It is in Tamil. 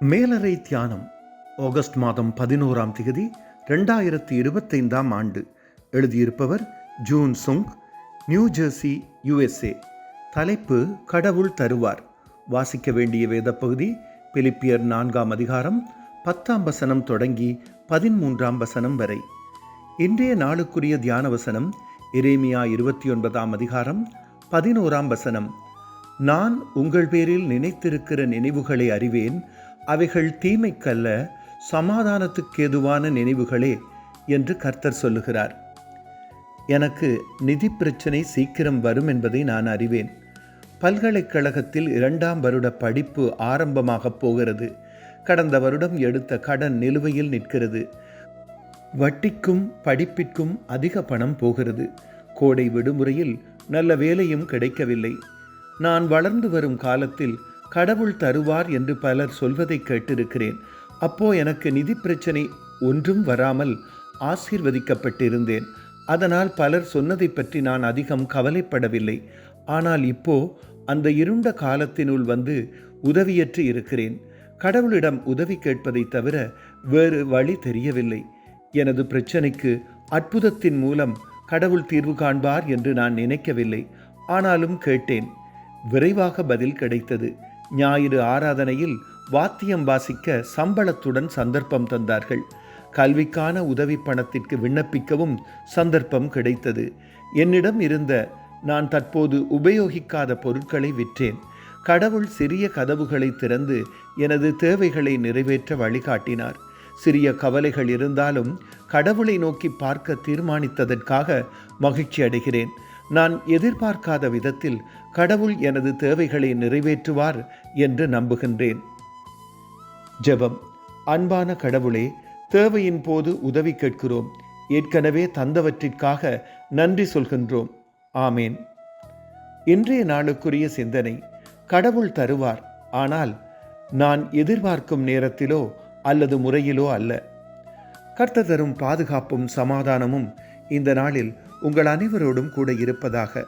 மேலறை தியானம் ஆகஸ்ட் மாதம் 11ஆம் தேதி 2025ஆம் ஆண்டு. எழுதியிருப்பவர் June Sangh, new Jersey, USA. தலைப்பு கடவுள் தருவார். வாசிக்க வேண்டிய வேத பகுதி பிலிப்பியர் 4ஆம் அதிகாரம் 10ஆம் வசனம் தொடங்கி 13ஆம் வசனம் வரை. இன்றைய நாளுக்குரிய தியான வசனம் எரேமியா 29ஆம் அதிகாரம் 11ஆம் வசனம். நான் உங்கள் பேரில் நினைத்திருக்கிற நினைவுகளை அறிவேன், அவைகள் தீமைக்கல்ல, சமாதானத்துக்கேதுவான நினைவுகளே என்று கர்த்தர் சொல்லுகிறார். எனக்கு நிதி பிரச்சனை சீக்கிரம் வரும் என்பதை நான் அறிவேன். பல்கலைக்கழகத்தில் 2ஆம் வருட படிப்பு ஆரம்பமாகப் போகிறது. கடந்த வருடம் எடுத்த கடன் நிலுவையில் நிற்கிறது. வட்டிக்கும் படிப்பிற்கும் அதிக பணம் போகிறது. கோடை விடுமுறையில் நல்ல வேலையும் கிடைக்கவில்லை. நான் வளர்ந்து வரும் காலத்தில் கடவுள் தருவார் என்று பலர் சொல்வதை கேட்டிருக்கிறேன். அப்போ எனக்கு நிதி பிரச்சனை ஒன்றும் வராமல் ஆசீர்வதிக்கப்பட்டிருந்தேன். அதனால் பலர் சொன்னதை பற்றி நான் அதிகம் கவலைப்படவில்லை. ஆனால் இப்போ அந்த இருண்ட காலத்தினுள் வந்து உதவியற்று இருக்கிறேன். கடவுளிடம் உதவி கேட்பதை தவிர வேறு வழி தெரியவில்லை. எனது பிரச்சனைக்கு அற்புதத்தின் மூலம் கடவுள் தீர்வு காண்பார் என்று நான் நினைக்கவில்லை. ஆனாலும் கேட்டேன். விரைவாக பதில் கிடைத்தது. ஞாயிறு ஆராதனையில் வாத்தியம் வாசிக்க சம்பளத்துடன் சந்தர்ப்பம் தந்தார்கள். கல்விக்கான உதவி பணத்திற்கு விண்ணப்பிக்கவும் சந்தர்ப்பம் கிடைத்தது. என்னிடம் இருந்த நான் தற்போது உபயோகிக்காத பொருட்களை விற்றேன். கடவுள் சிறிய கதவுகளை திறந்து எனது தேவைகளை நிறைவேற்ற வழிகாட்டினார். சிறிய கவலைகள் இருந்தாலும் கடவுளை நோக்கி பார்க்க தீர்மானித்ததற்காக மகிழ்ச்சி அடைகிறேன். நான் எதிர்பார்க்காத விதத்தில் கடவுள் எனது தேவைகளை நிறைவேற்றுவார் என்று நம்புகின்றேன். ஜெபம். அன்பான கடவுளே, தேவையின் போது உதவி கேட்கிறோம். ஏற்கனவே தந்தவற்றிற்காக நன்றி சொல்கின்றோம். ஆமேன். இன்றைய நாளுக்குரிய சிந்தனை. கடவுள் தருவார், ஆனால் நான் எதிர்பார்க்கும் நேரத்திலோ அல்லது முறையிலோ அல்ல. கர்த்தர் தரும் பாதுகாப்பும் சமாதானமும் இந்த நாளில் உங்கள் அனைவரோடும் கூட இருப்பதாக.